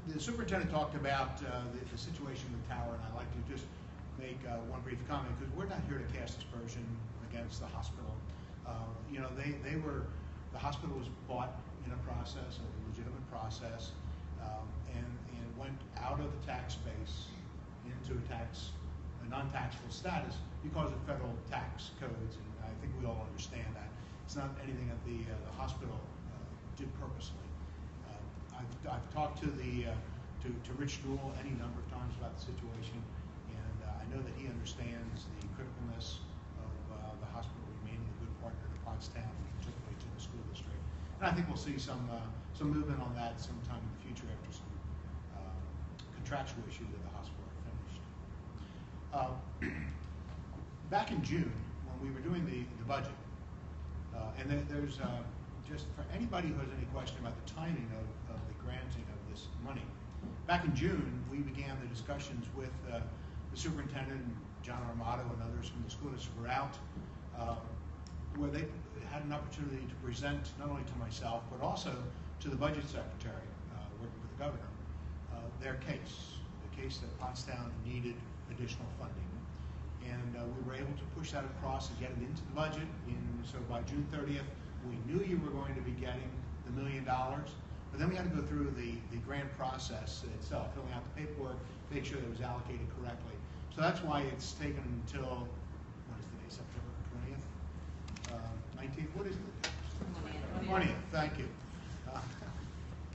The superintendent talked about the situation with Tower, and I'd like to just make one brief comment, because we're not here to cast aspersion against the hospital. You know, the hospital was bought in a process, a legitimate process, and went out of the tax base into a non-taxable status because of federal tax codes, and I think we all understand that. It's not anything that the hospital did purposely. I've talked to Rich Newell any number of times about the situation, and I know that he understands the criticalness of the hospital remaining a good partner to Pottstown, particularly to the school district. And I think we'll see some movement on that sometime in the future after some contractual issues at the hospital are finished. Back in June, when we were doing the budget, and there's just for anybody who has any question about the timing of the granting of this money, back in June we began the discussions with the superintendent, John Armato, and others from the school district were out, where they had an opportunity to present not only to myself but also to the budget secretary, working with the governor, their case, the case that Pottstown needed additional funding. And we were able to push that across and get it into the budget. So by June 30th, we knew you were going to be getting the $1 million, but then we had to go through the grant process itself, filling out the paperwork, make sure that it was allocated correctly. So that's why it's taken until, what is today, September 20th? 19th? What is it? 20th, thank you.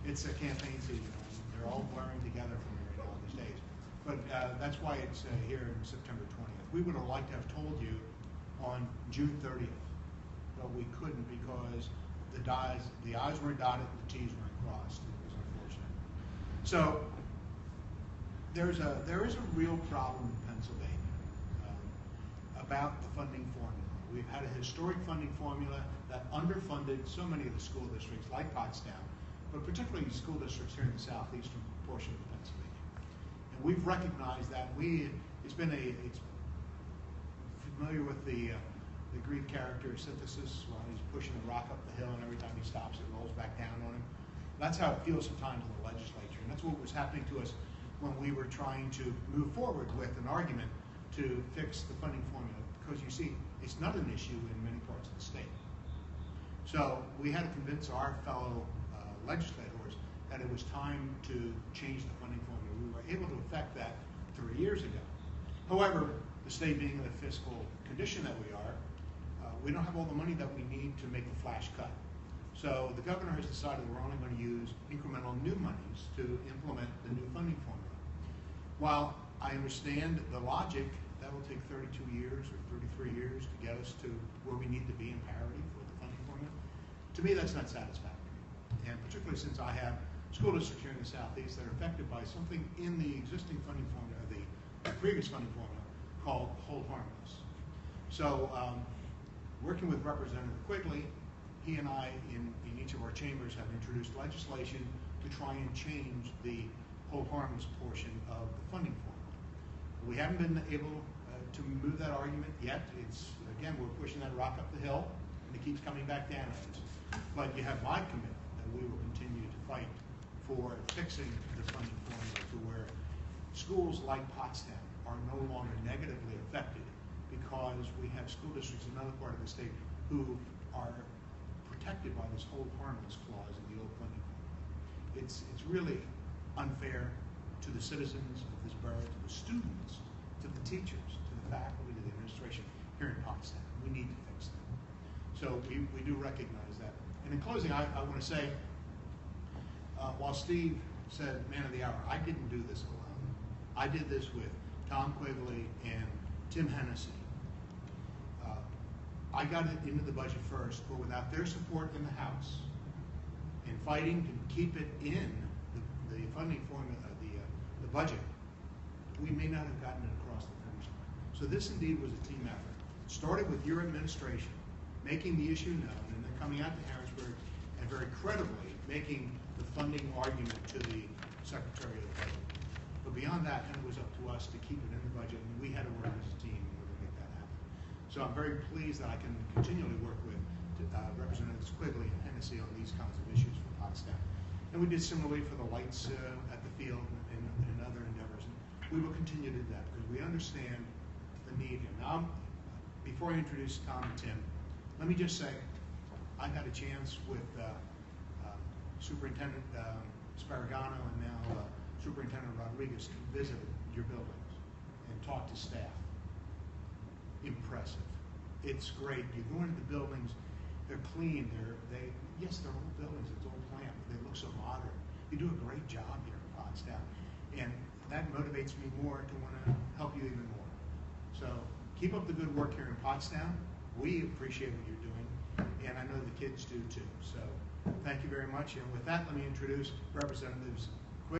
It's a campaign season. They're all blurring together for me right now these days. But that's why it's here in September 20th. We would have liked to have told you on June 30th, but we couldn't because the I's weren't dotted, the T's weren't crossed. It was unfortunate. So there is a real problem in Pennsylvania about the funding formula. We've had a historic funding formula that underfunded so many of the school districts like Pottstown, but particularly school districts here in the southeastern portion of Pennsylvania. And we've recognized that. It's familiar with the Greek character Sisyphus, when he's pushing the rock up the hill and every time he stops it rolls back down on him. That's how it feels sometimes in the legislature, and that's what was happening to us when we were trying to move forward with an argument to fix the funding formula, because you see, it's not an issue in many parts of the state. So we had to convince our fellow legislators that it was time to change the funding formula. We were able to effect that 3 years ago. However, the state being in the fiscal condition that we are, we don't have all the money that we need to make the flash cut. So the governor has decided we're only going to use incremental new monies to implement the new funding formula. While I understand the logic, that will take 32 years or 33 years to get us to where we need to be in parity for the funding formula. To me, that's not satisfactory. And particularly since I have school districts here in the southeast that are affected by something in the existing funding formula, the previous funding formula, called hold harmless. So working with Representative Quigley, he and I in each of our chambers have introduced legislation to try and change the hold harmless portion of the funding formula. We haven't been able to move that argument yet. It's, again, we're pushing that rock up the hill and it keeps coming back down at us. But you have my commitment that we will continue to fight for fixing the funding formula to where schools like Pottstown are no longer negatively affected, because we have school districts in another part of the state who are protected by this hold harmless clause in the old funding formula. It's really unfair to the citizens of this borough, to the students, to the teachers, to the faculty, to the administration here in Pottstown. We need to fix that. So we do recognize that. And in closing, I want to say, while Steve said man of the hour, I didn't do this alone. I did this with Tom Quigley and Tim Hennessy. I got it into the budget first, but without their support in the House and fighting to keep it in the funding formula, the budget, we may not have gotten it across the finish line. So this indeed was a team effort. It started with your administration making the issue known, and then coming out to Harrisburg and very credibly making the funding argument to the Secretary of the Budget. But beyond that, it was up to us to keep it in the budget, and we had to work as a team in order to make that happen. So I'm very pleased that I can continually work with Representatives Quigley and Hennessy on these kinds of issues for Pottstown. And we did similarly for the lights at the field. we will continue to do that because we understand the need here. Now, before I introduce Tom and Tim, let me just say, I've had a chance with Superintendent Sparagano and now Superintendent Rodriguez to visit your buildings and talk to staff. Impressive. It's great. You go into the buildings, they're clean. Yes, they're old buildings. It's old plant, but they look so modern. You do a great job here in Pottstown, and that motivates me more to want to help you even more. So keep up the good work here in Pottstown. We appreciate what you're doing, and I know the kids do too. So thank you very much. And with that, let me introduce representatives